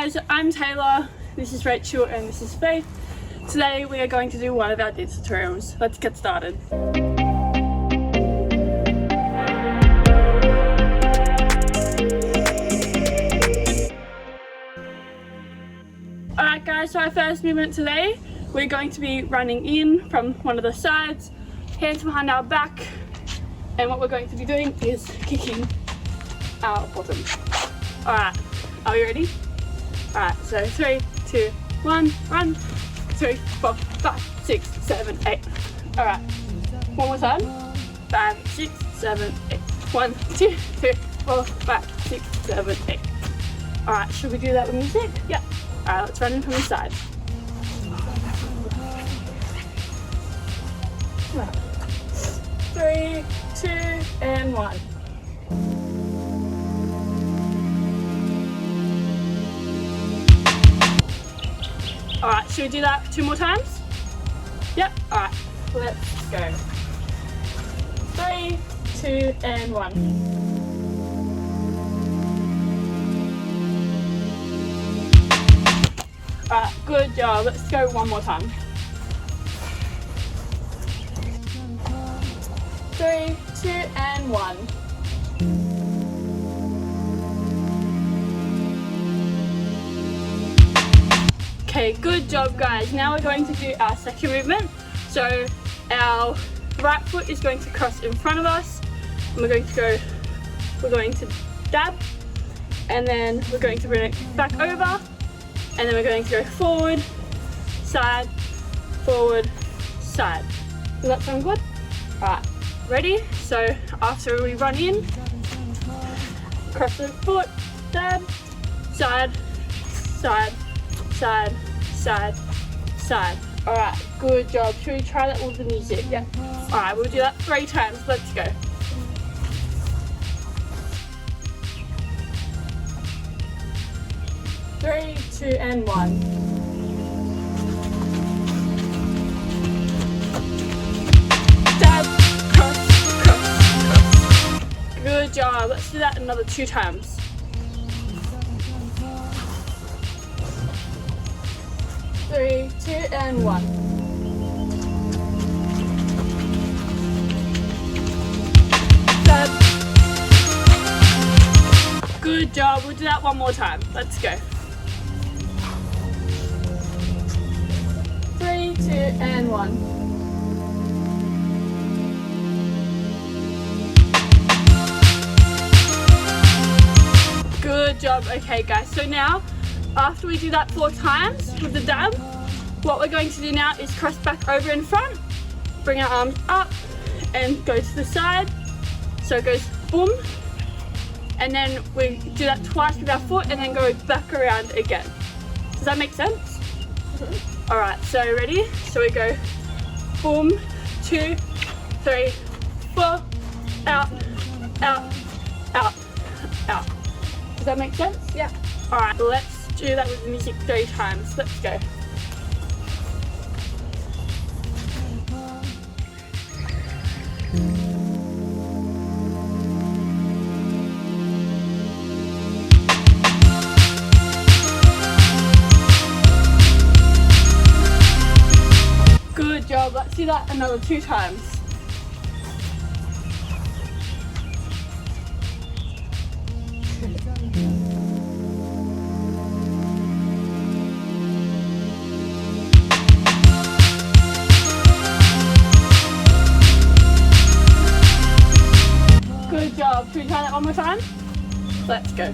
guys, I'm Taylor, this is Rachel and this is Faith. Today we are going to do one of our dance tutorials. Let's get started. Alright guys, so our first movement today, we're going to be running in from one of the sides, hands behind our back, and what we're going to be doing is kicking our bottom. Alright, are you ready? Alright, so 3, 2, 1, run. 3, 4, 5, 6, 7, 8. Alright, one more time. 5, 6, 7, 8. 1, 2, 3, 4, 5, 6, 7, 8. Alright, should we do that with music? Yeah. Alright, let's run in from the side. 3, 2, and 1. Alright, should we do that 2 more times? Yep, alright, let's go. 3, 2, and 1. Alright, good job. Let's go one more time. 3, 2, and 1. Okay, good job guys. Now we're going to do our second movement. So our right foot is going to cross in front of us. And we're going to dab, and then we're going to bring it back over, and then we're going to go forward, side, side. Does that sound good? Alright, ready? So after we run in, cross the foot, dab, side, side, side, side, side. Alright, good job. Should we try that with the music? Yeah. Alright, we'll do that 3 times. Let's go. 3, 2, and 1. Dab, cross, cross, cross. Good job. Let's do that another 2 times. 3, 2, and 1. Dab. Good job. We'll do that one more time. Let's go. 3, 2, and 1. Good job. Okay guys, so now after we do that 4 times with the dab, what we're going to do now is cross back over in front, bring our arms up and go to the side. So it goes boom, and then we do that twice with our foot and then go back around again. Does that make sense? Alright, so ready? So we go boom, 2, 3, 4, out, out, out, out. Does that make sense? Yeah. Alright, let's do that with the music 3 times. Let's go. Good job. Let's do that another 2 times. Good job. Should we try that one more time? Let's go.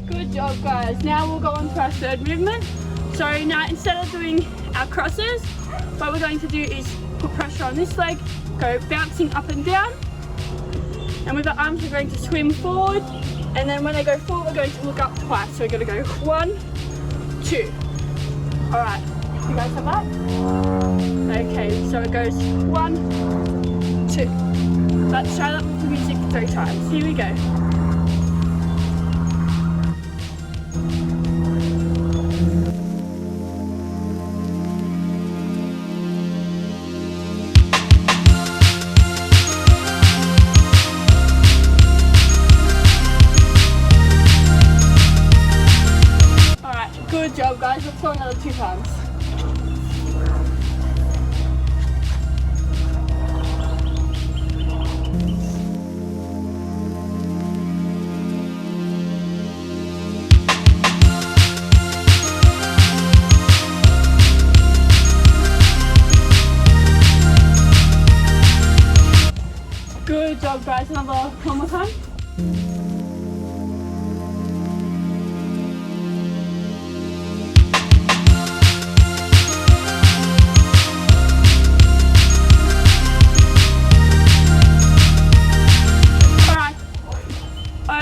Good job guys. Now we'll go on to our 3rd movement. So now instead of doing our crosses, what we're going to do is put pressure on this leg, go bouncing up and down, and with our arms we're going to swim forward, and then when they go forward we're going to look up twice. So we're going to go 1, 2. Alright, you guys have that? Okay, so it goes 1, 2. Let's try that with the music 3 times. Here we go. go another 2 times. Good job, guys. One more time. Alright.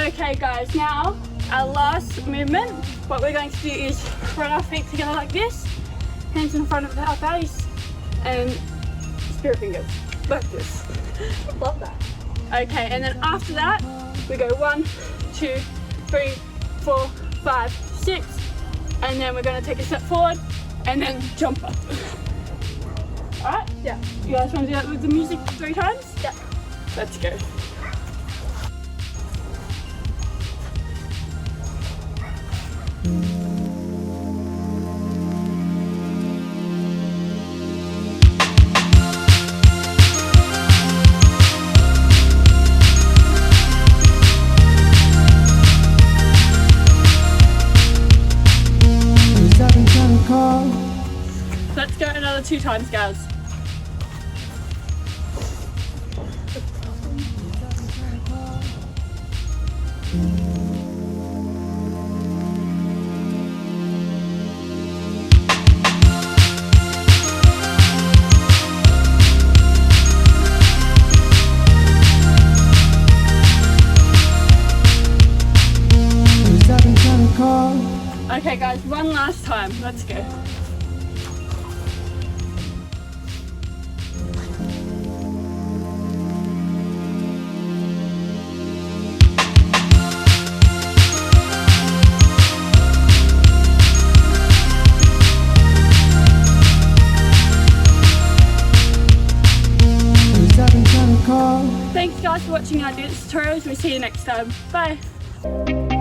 Okay, guys. Now our last movement. What we're going to do is run our feet together like this, hands in front of our face, and spirit fingers like this. Love that. Okay, and then after that, we go 1, 2, 3, 4, 5, 6, and then we're going to take a step forward and then jump up. Alright? Yeah. You guys want to do that with the music 3 times? Yeah. Let's go. Let's go another 2 times, guys. Okay, guys, one last time. Let's go. Thanks guys for watching our dance tutorials. We'll see you next time. Bye.